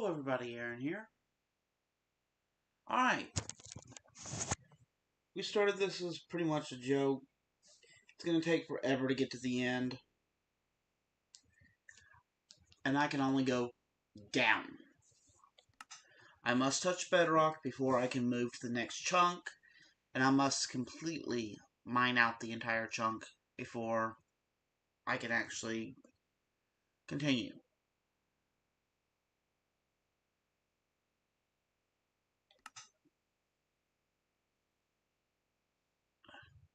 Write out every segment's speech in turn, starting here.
Hello everybody, Aaron here. Alright. We started this as pretty much a joke. It's going to take forever to get to the end. And I can only go down. I must touch Bedrock before I can move to the next chunk. And I must completely mine out the entire chunk before I can actually continue.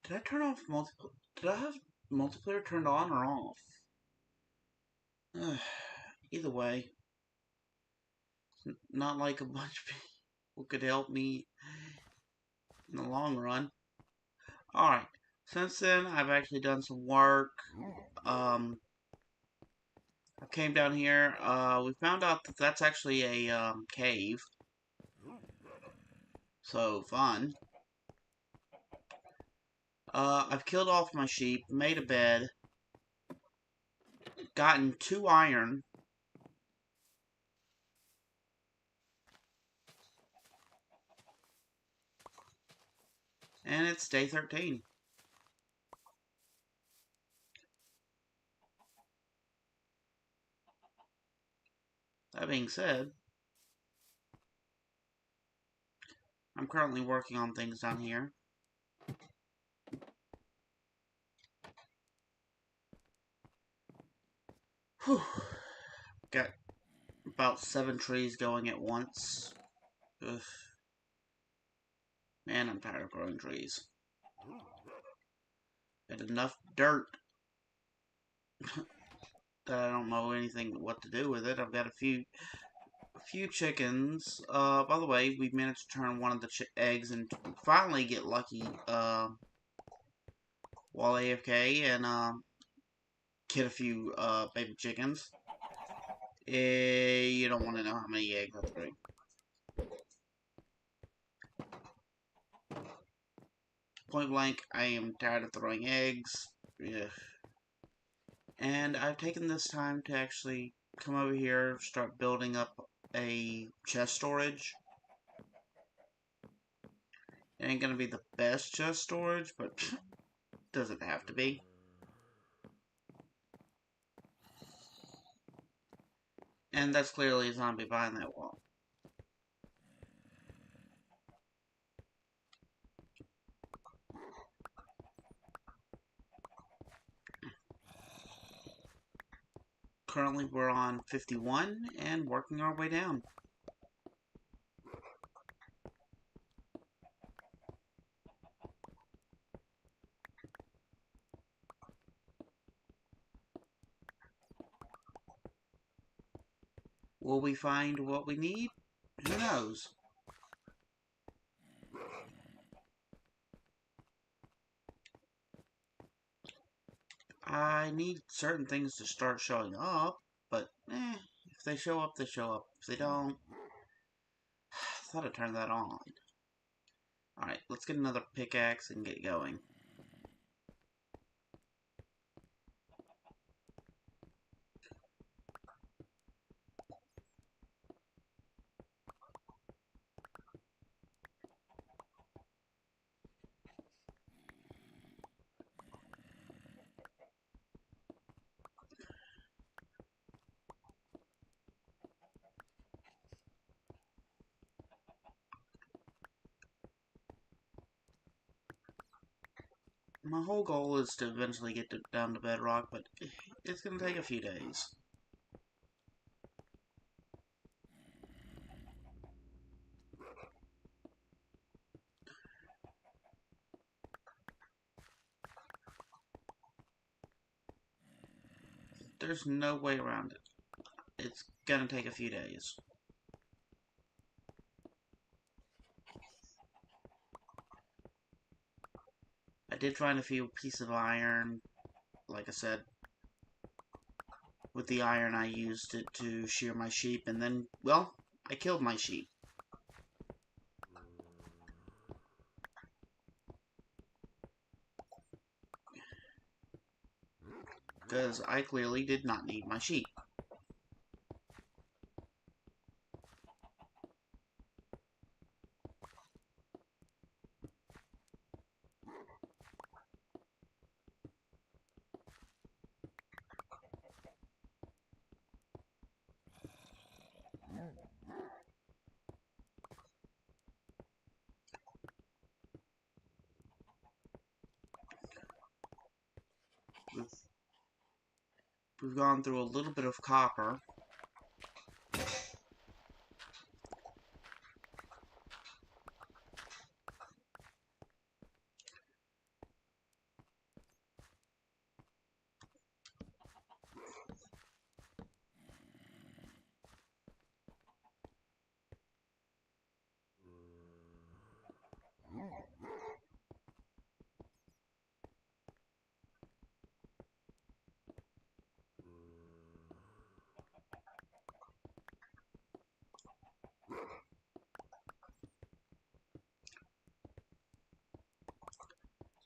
Did I turn off multiplayer? Did I have multiplayer turned on or off? Either way, not like a bunch of people could help me in the long run. Alright, since then I've actually done some work. I came down here. We found out that that's actually a cave. So fun. I've killed off my sheep, made a bed, gotten 2 iron. And it's day 13. That being said, I'm currently working on things down here. Whew. Got about 7 trees going at once. Ugh. Man, I'm tired of growing trees. Got enough dirt that I don't know anything what to do with it. I've got a few chickens. By the way, we managed to turn one of the eggs and finally get lucky while AFK and get a few baby chickens. You don't want to know how many eggs that's great. Point blank, I am tired of throwing eggs. Ugh. And I've taken this time to actually come over here, start building up a chest storage. It ain't gonna be the best chest storage, but doesn't have to be. And that's clearly a zombie behind that wall. Currently we're on 51 and working our way down. Will we find what we need? Who knows? I need certain things to start showing up, but if they show up, they show up. If they don't, I thought I turned that on. Alright, let's get another pickaxe and get going. My whole goal is to eventually get down to Bedrock, but it's going to take a few days. There's no way around it. It's going to take a few days. I did find a few pieces of iron. Like I said, with the iron I used it to shear my sheep, and then, well, I killed my sheep. Because I clearly did not need my sheep. We've gone through a little bit of copper.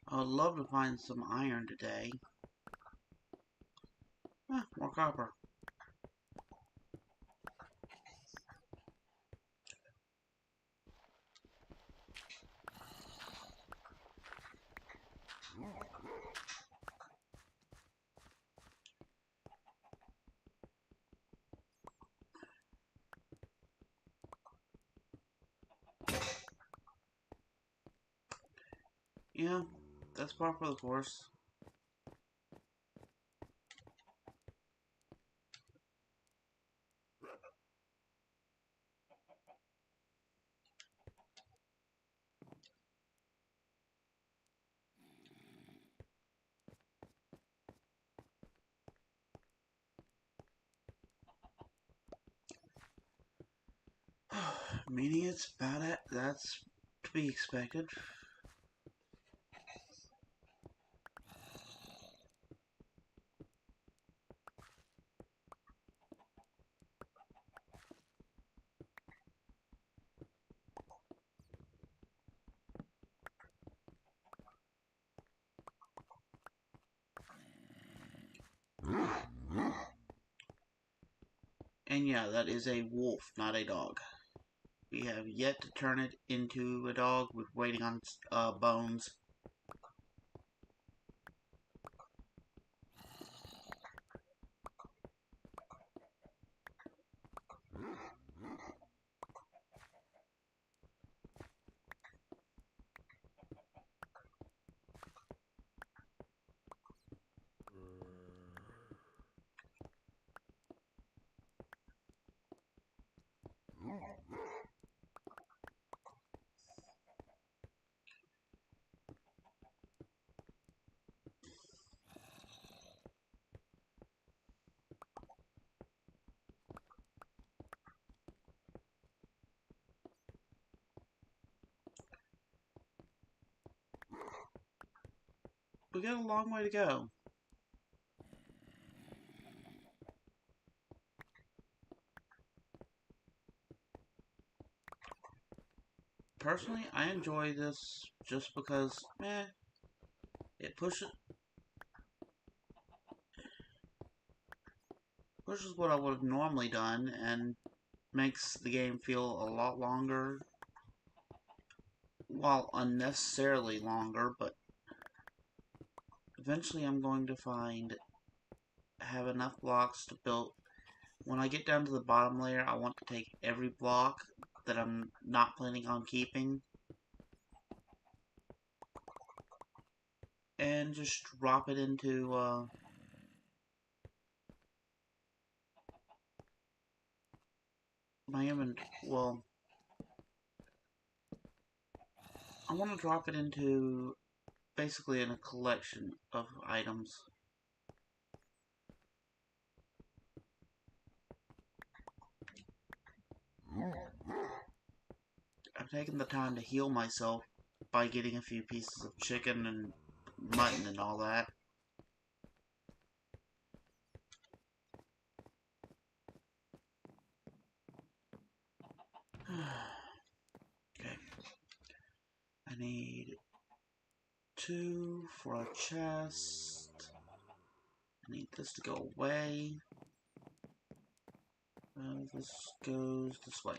I would love to find some iron today. More copper. Yeah, that's par for the course. Meaning it's about it. That's to be expected. And yeah, that is a wolf, not a dog. We have yet to turn it into a dog. We're waiting on bones. We got a long way to go. Personally, I enjoy this just because, it pushes what I would have normally done and makes the game feel a lot longer. Well, unnecessarily longer, but eventually I'm going to have enough blocks to build. When I get down to the bottom layer, I want to take every block that I'm not planning on keeping and just drop it into my inventory. Well, I want to drop it into basically in a collection of items. I've taken the time to heal myself by getting a few pieces of chicken and mutton and all that. Okay. I need 2 for a chest. I need this to go away. This goes this way.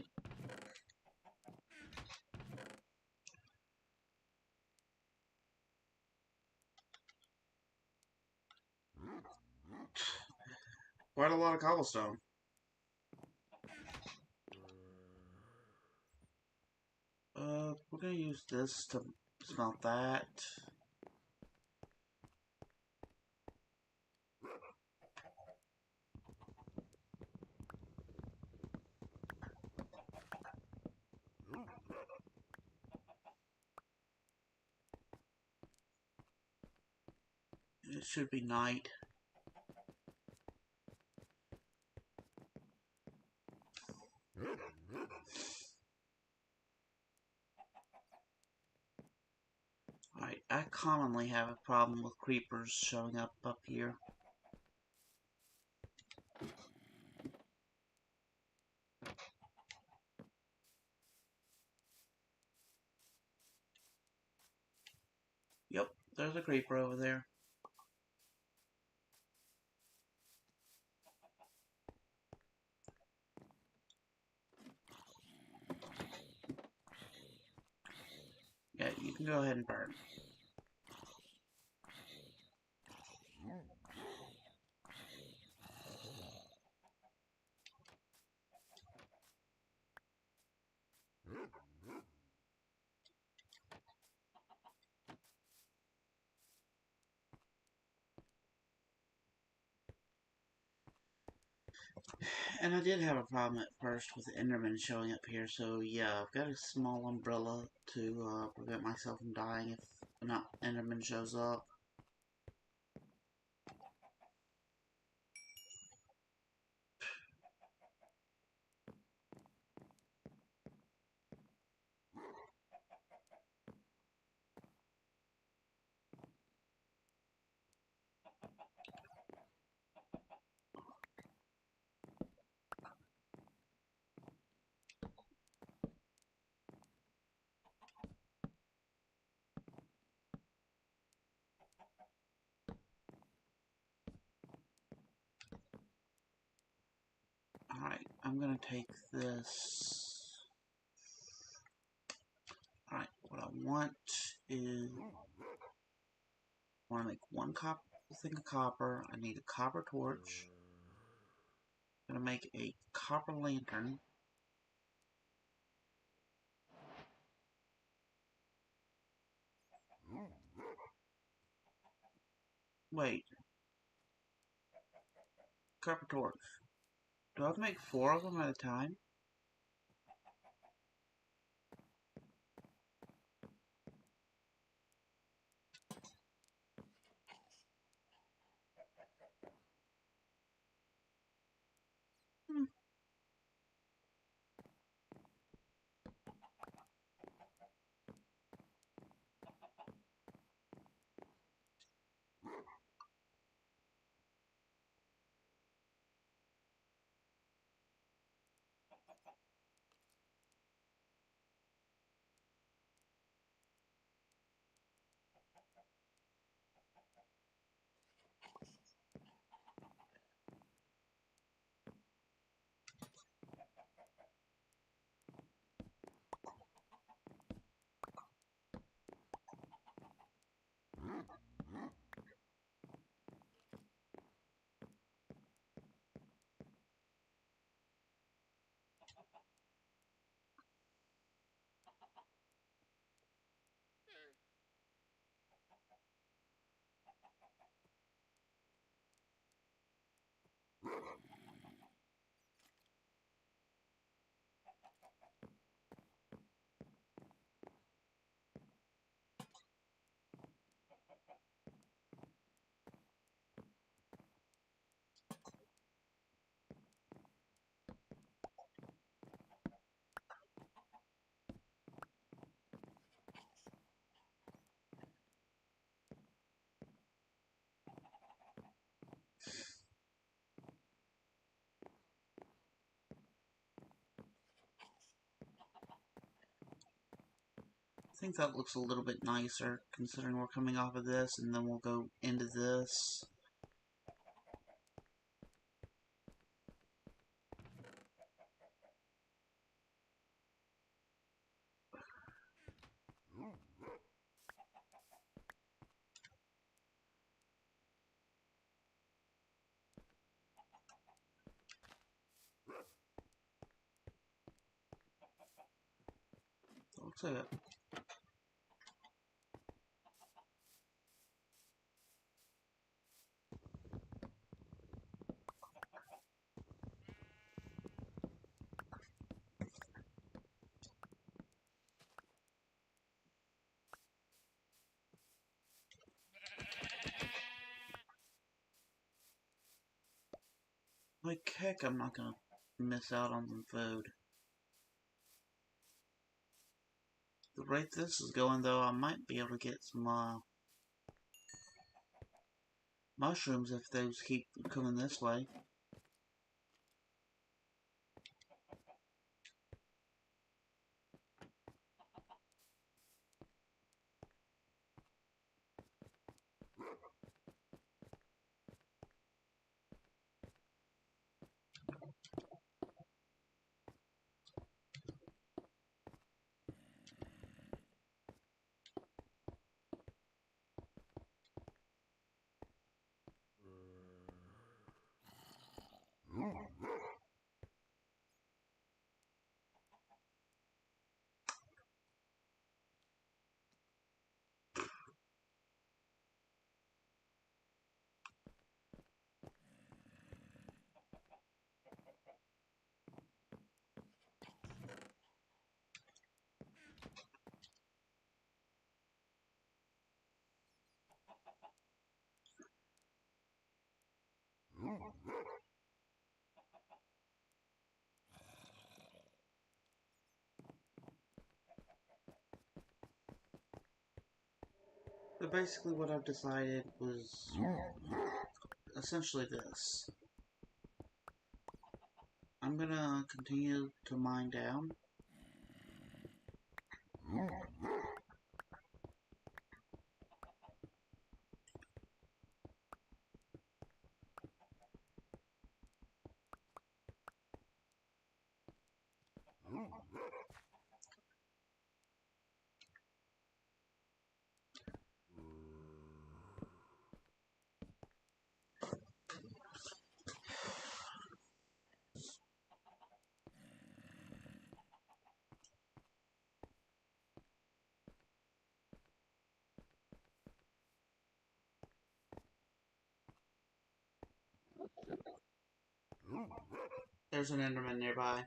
Quite a lot of cobblestone. We're gonna use this to smelt that. It should be night. Alright, I commonly have a problem with creepers showing up here. Yep, there's a creeper over there. Yeah, you can go ahead and burn. And I did have a problem at first with Enderman showing up here, so yeah, I've got a small umbrella to prevent myself from dying if an Enderman shows up. Alright, I'm gonna take this. Alright, what I want is, I want to make one thing of copper. I need a copper torch. I'm gonna make a copper lantern. Wait, copper torch. Do I have to make 4 of them at a time? Hmm. I think that looks a little bit nicer, considering we're coming off of this, and then we'll go into this. Looks like it. heck I'm not gonna miss out on some food. The rate this is going, though, I might be able to get some mushrooms if those keep coming this way. But basically what I've decided was essentially this. I'm gonna continue to mine down. There's an Enderman nearby.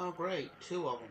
Oh great, two of them.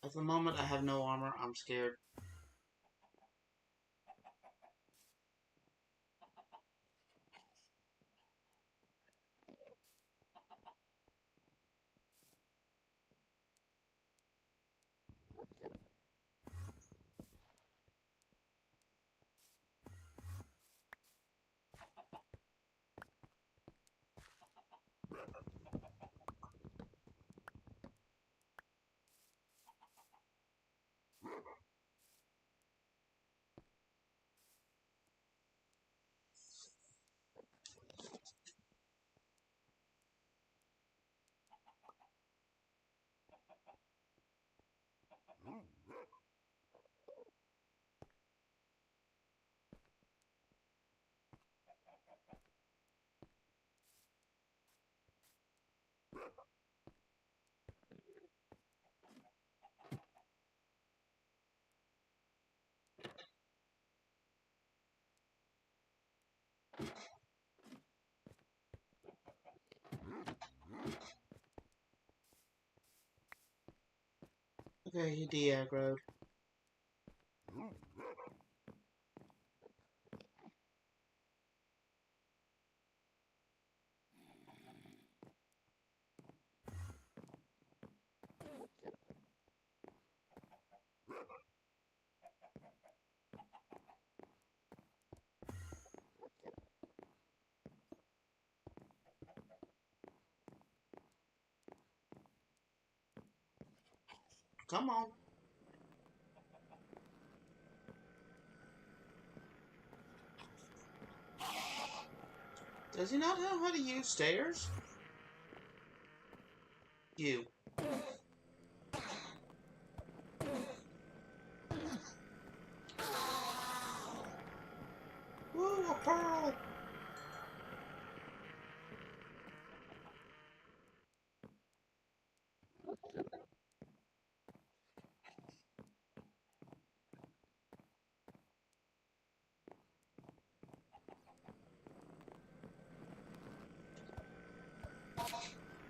At the moment I have no armor, I'm scared. Okay, he de-aggroed. Come on. Does he not know how to use stairs? You. Woo, a pearl!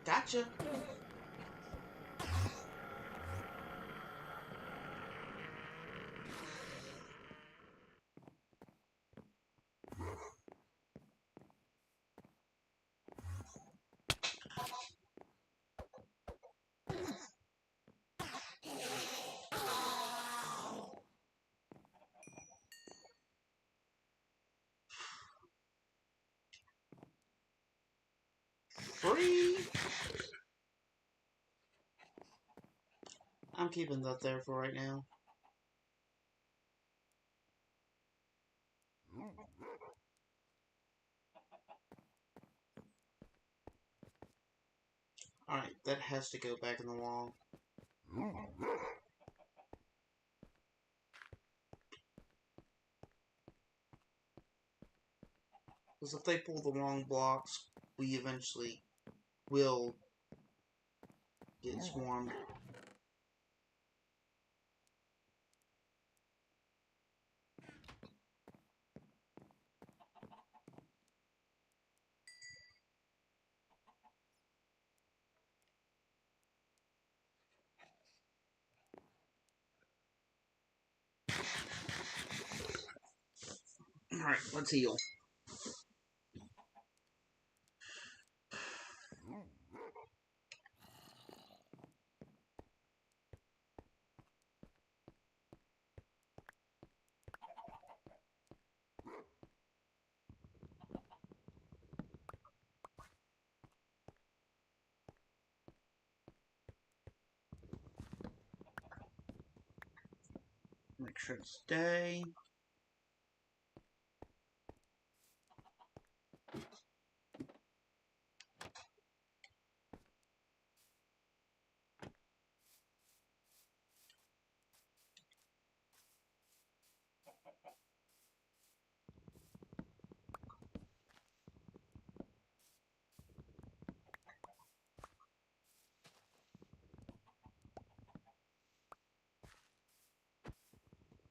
Gotcha. Free! I'm keeping that there for right now. Alright, that has to go back in the wall. Because if they pull the wrong blocks, we eventually will get swarmed. Alright, let's heal. Make sure to stay.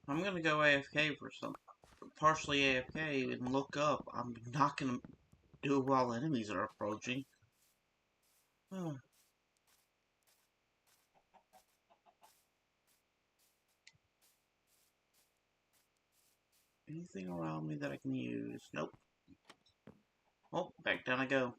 I'm gonna go AFK for some. Partially AFK and look up. I'm not gonna do it while enemies are approaching. Anything around me that I can use? Nope. Oh, back down I go.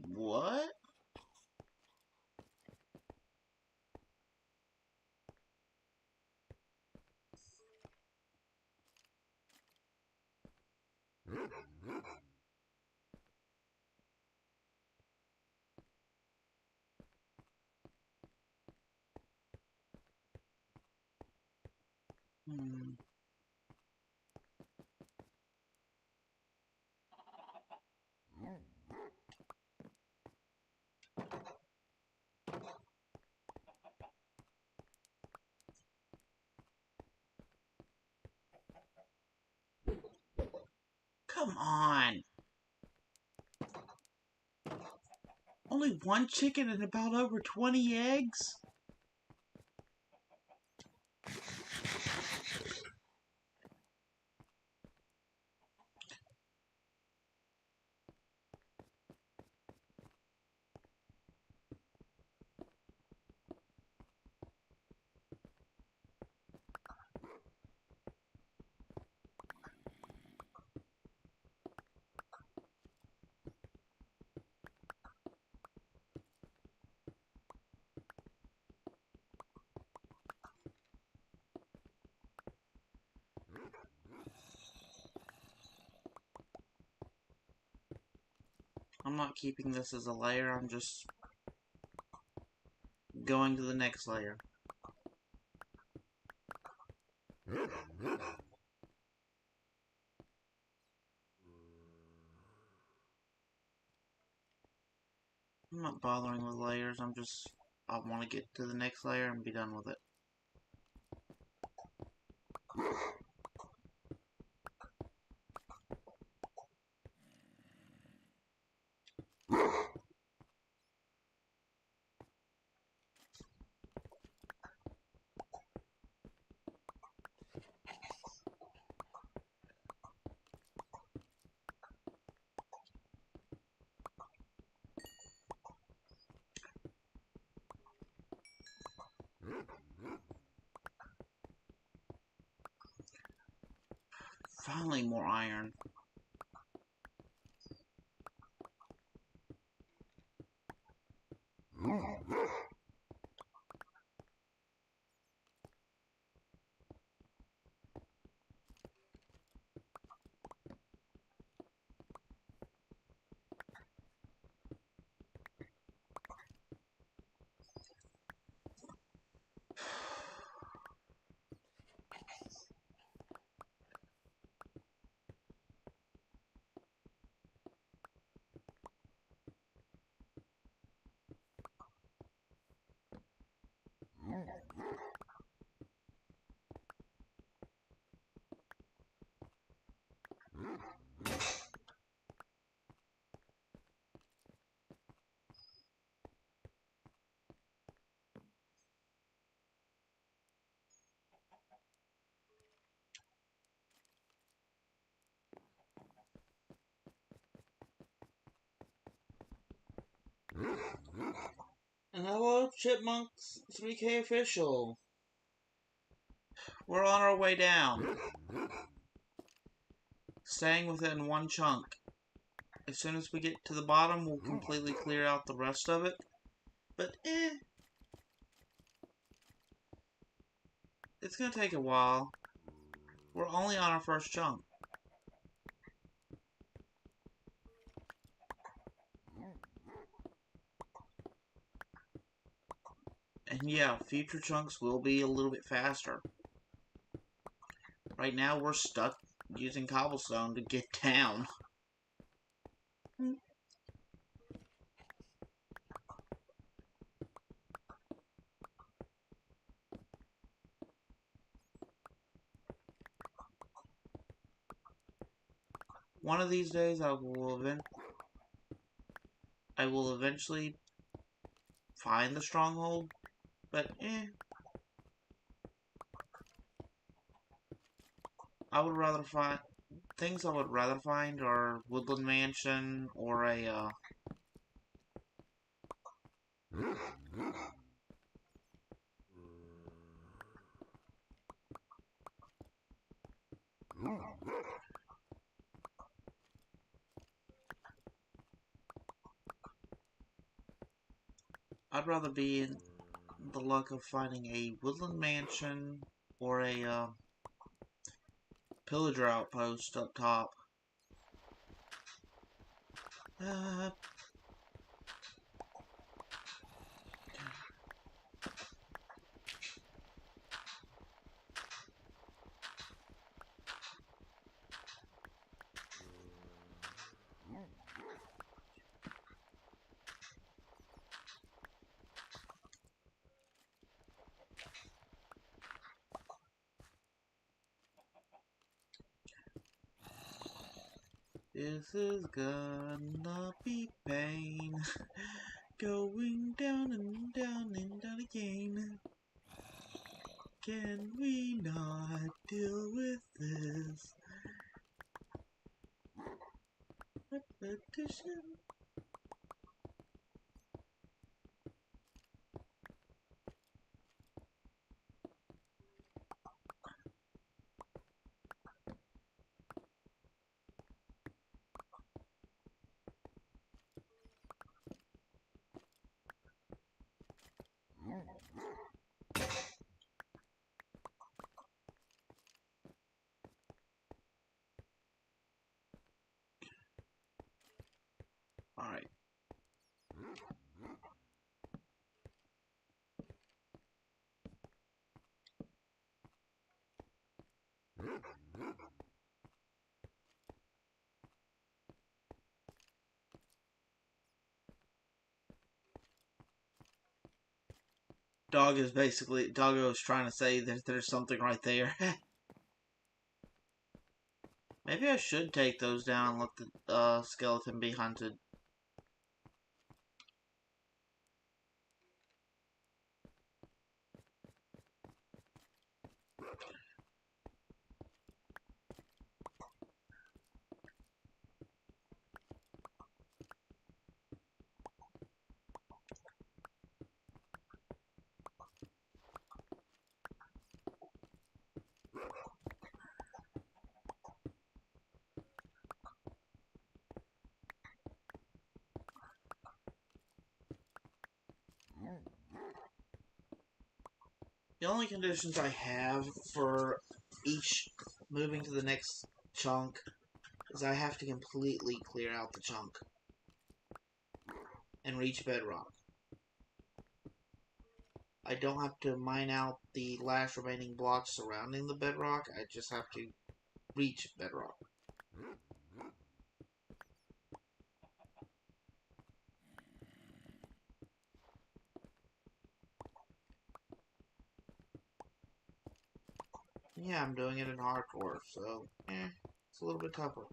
What? Hmm. Come on. Only one chicken and about over 20 eggs? I'm not keeping this as a layer, I'm just going to the next layer. I'm not bothering with layers, I want to get to the next layer and be done with it. Finally, more iron. And hello, Chipmunks 3K official. We're on our way down. Staying within one chunk. As soon as we get to the bottom, we'll completely clear out the rest of it. But, it's gonna take a while. We're only on our first chunk. And yeah, future chunks will be a little bit faster. Right now, we're stuck using cobblestone to get down. One of these days, I will eventually find the stronghold, but I would rather find things I would rather find are woodland mansion or a I'd rather be in the luck of finding a woodland mansion or a pillager outpost up top. This is gonna be pain. Going down and down and down again. Can we not deal with this? Repetition. Alright. Doggo is trying to say that there's something right there. Maybe I should take those down and let the skeleton be hunted. The only conditions I have for each moving to the next chunk is I have to completely clear out the chunk and reach Bedrock. I don't have to mine out the last remaining blocks surrounding the Bedrock, I just have to reach Bedrock. Yeah, I'm doing it in hardcore, so, it's a little bit tougher.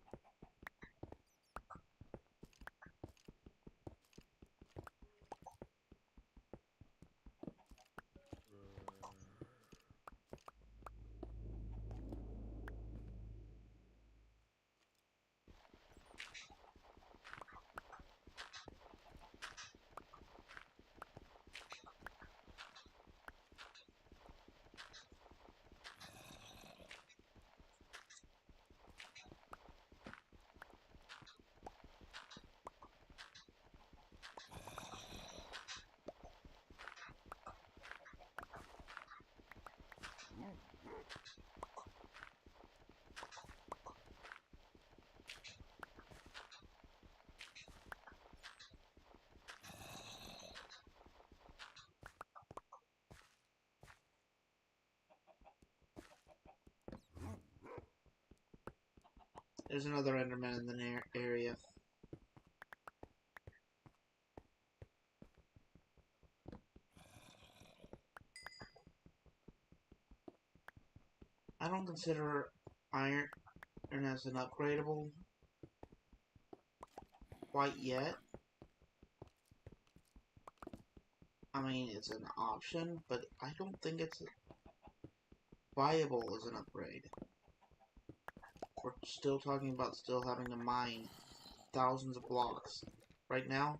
There's another Enderman in the area. I don't consider iron as an upgradable quite yet. I mean, it's an option, but I don't think it's viable as an upgrade. We're still talking about still having to mine thousands of blocks. Right now,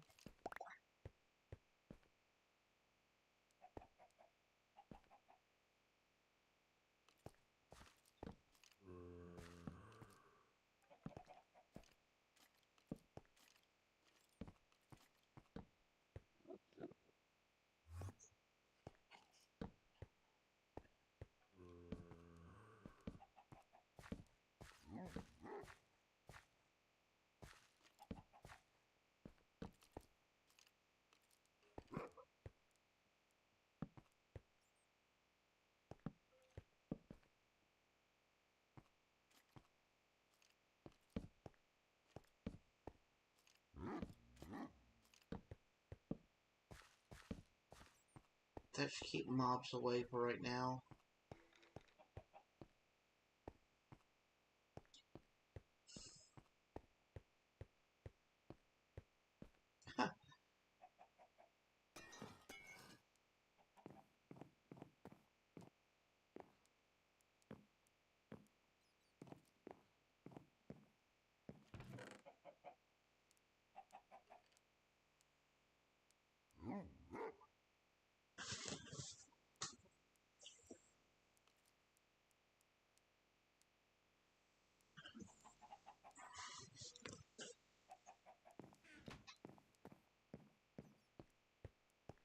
That should keep mobs away for right now.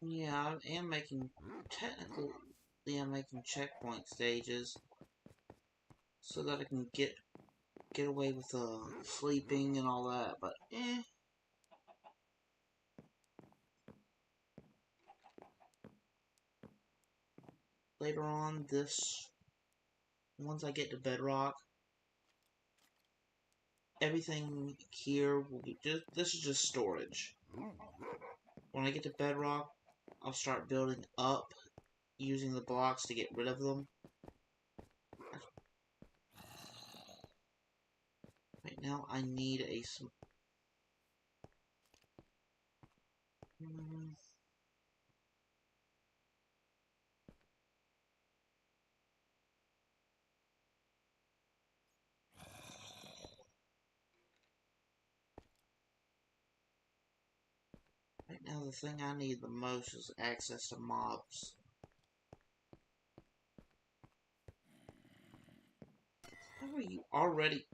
Yeah, I am making, technically, I'm making checkpoint stages so that I can get away with sleeping and all that, but later on once I get to Bedrock, everything here will be this is just storage. When I get to Bedrock, I'll start building up using the blocks to get rid of them. Right now, I need a right now, the thing I need the most is access to mobs. How are you already?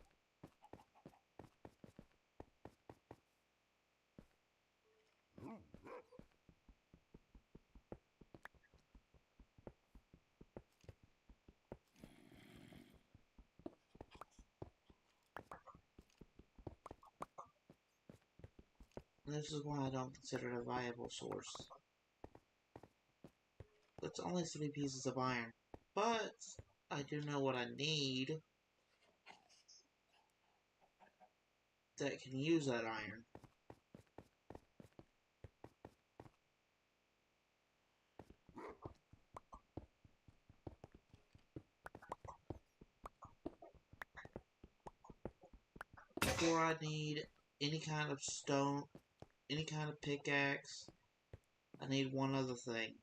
This is why I don't consider it a viable source. It's only 3 pieces of iron, but I do know what I need that can use that iron. Before I need any kind of stone, any kind of pickaxe, I need one other thing.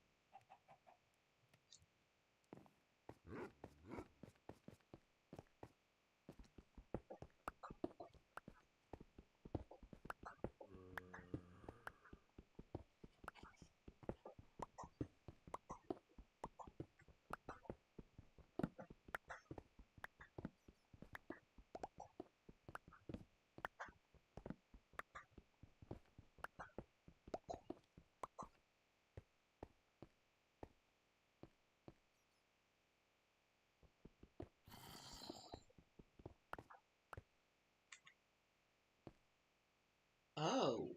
Oh.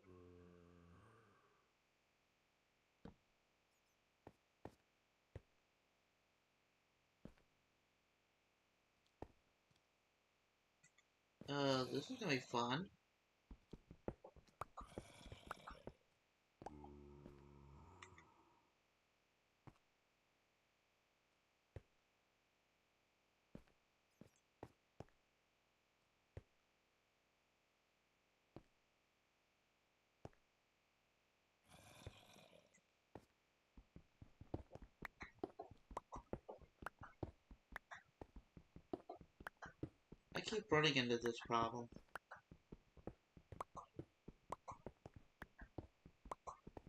This is gonna be fun. I keep running into this problem.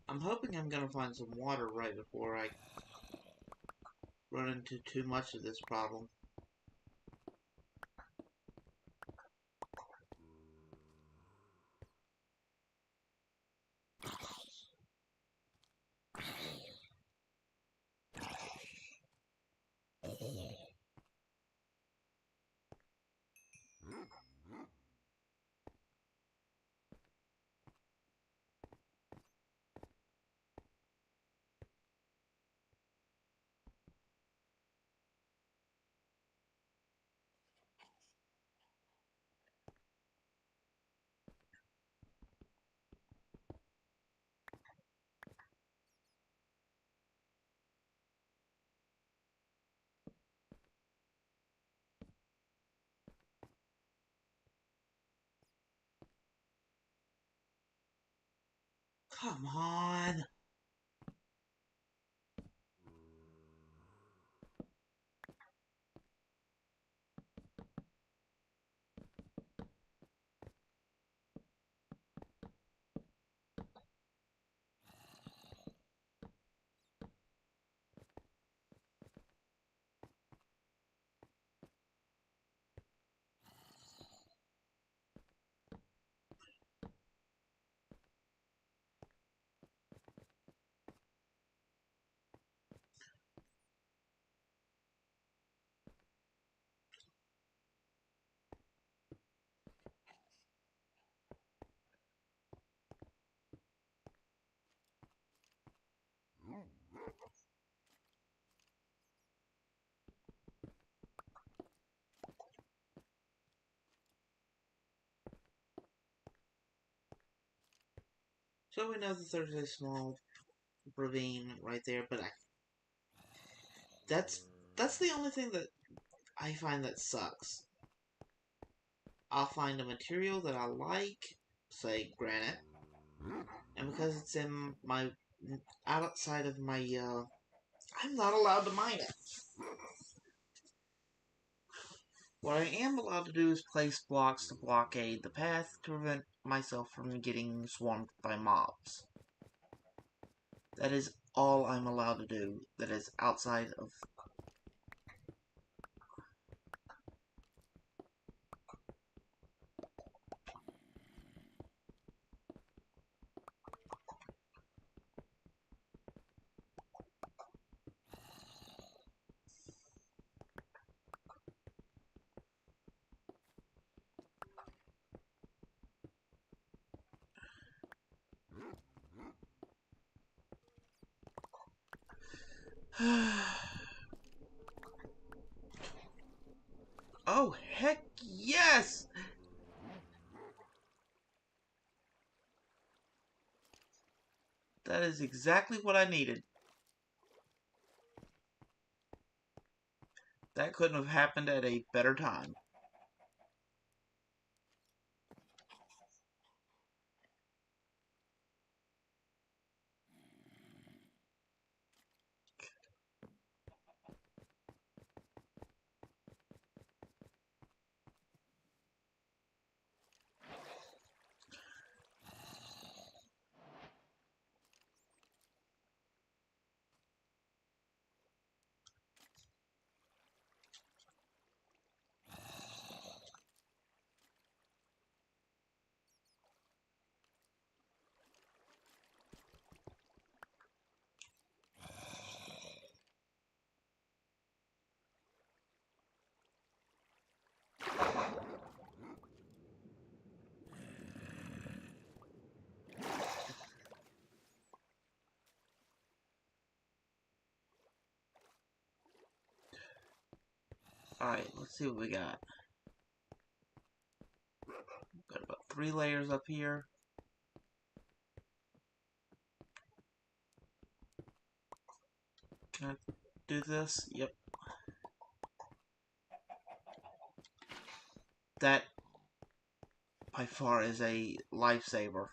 I'm hoping I'm gonna find some water right before I run into too much of this problem. Come on. So we know that there's a small ravine right there, but that's the only thing that I find that sucks. I'll find a material that I like, say granite, and because it's in my outside of my I'm not allowed to mine it. What I am allowed to do is place blocks to blockade the path to prevent myself from getting swarmed by mobs. That is all I'm allowed to do that is outside of... Oh, heck yes! That is exactly what I needed. That couldn't have happened at a better time. Alright, let's see what we got. Got about 3 layers up here. Can I do this? Yep. That, by far, is a lifesaver.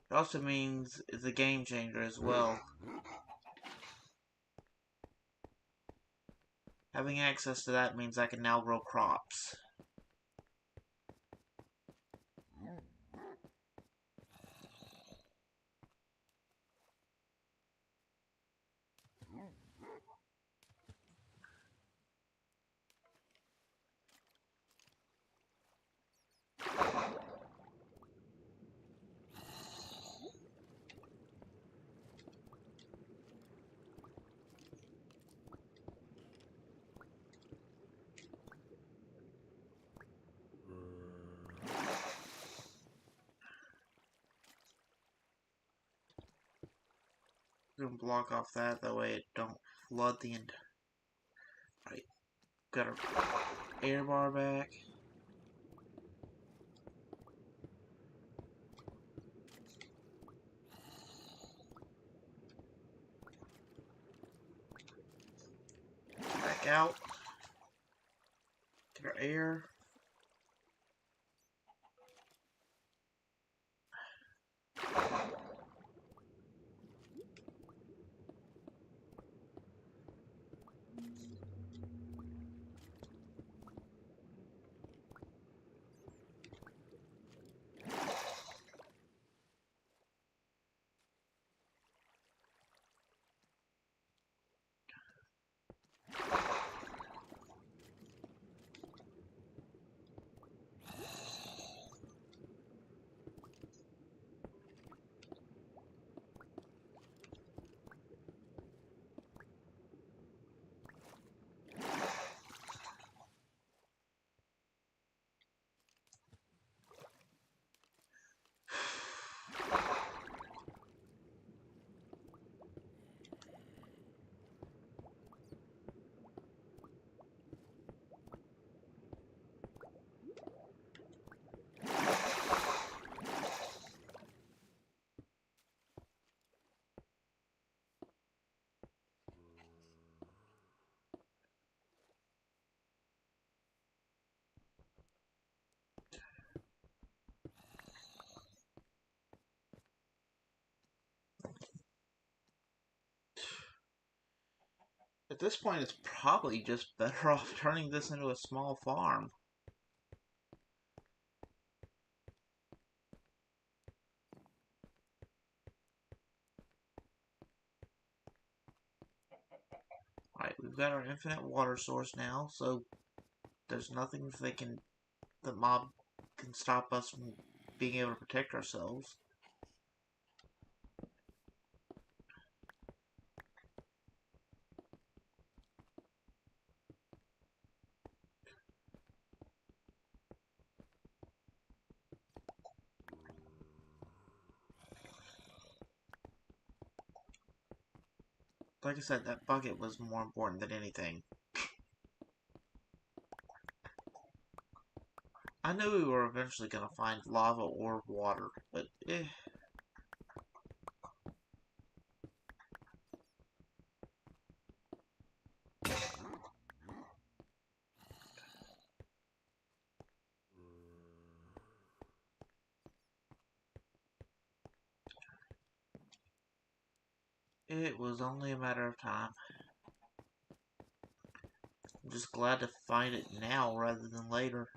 It also means it's a game changer as well. Having access to that means I can now grow crops. I'm gonna block off that way it don't flood the end. Right, got our air bar back. back out. Get our air. At this point, it's probably just better off turning this into a small farm. Alright, we've got our infinite water source now, so there's nothing the mob can stop us from being able to protect ourselves. Like I said, that bucket was more important than anything. I knew we were eventually going to find lava or water, but it was only a matter of time. I'm just glad to find it now rather than later.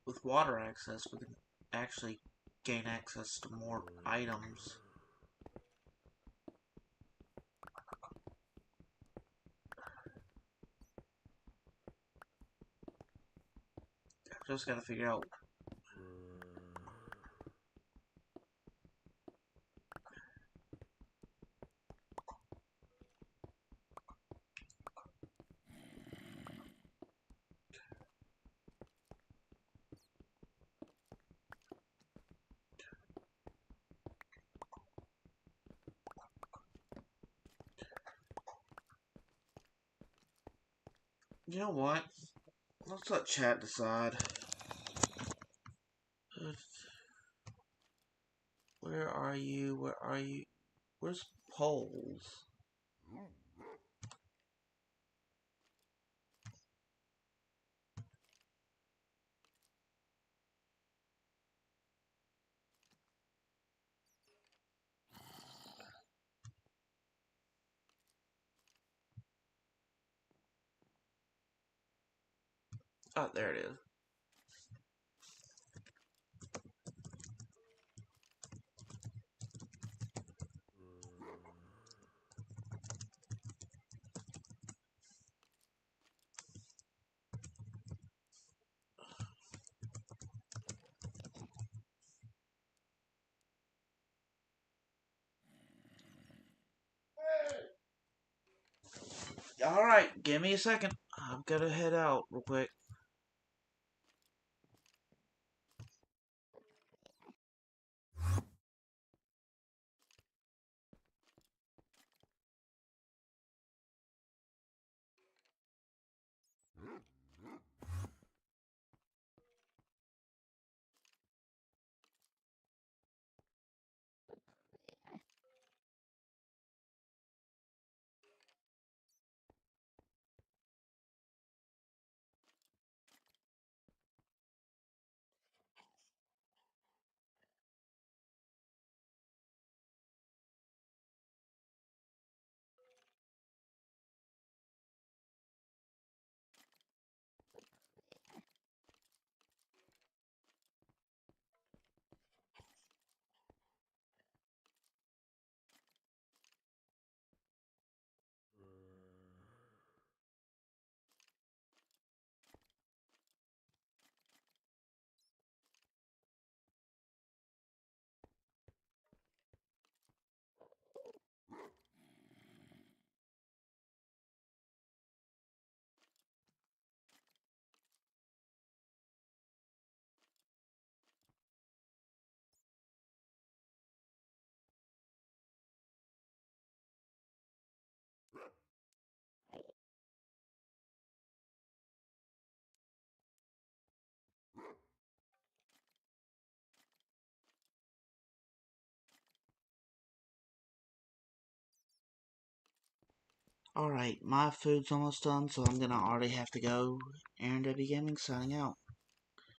With water access, we can actually gain access to more items. I've just got to figure out. You know what? Let's let chat decide. Where are you? Where are you? Where's poles? Oh, there it is. Alright, give me a second. I've gotta head out real quick. Alright, my food's almost done, so I'm gonna already have to go. Aaron W. Gaming signing out.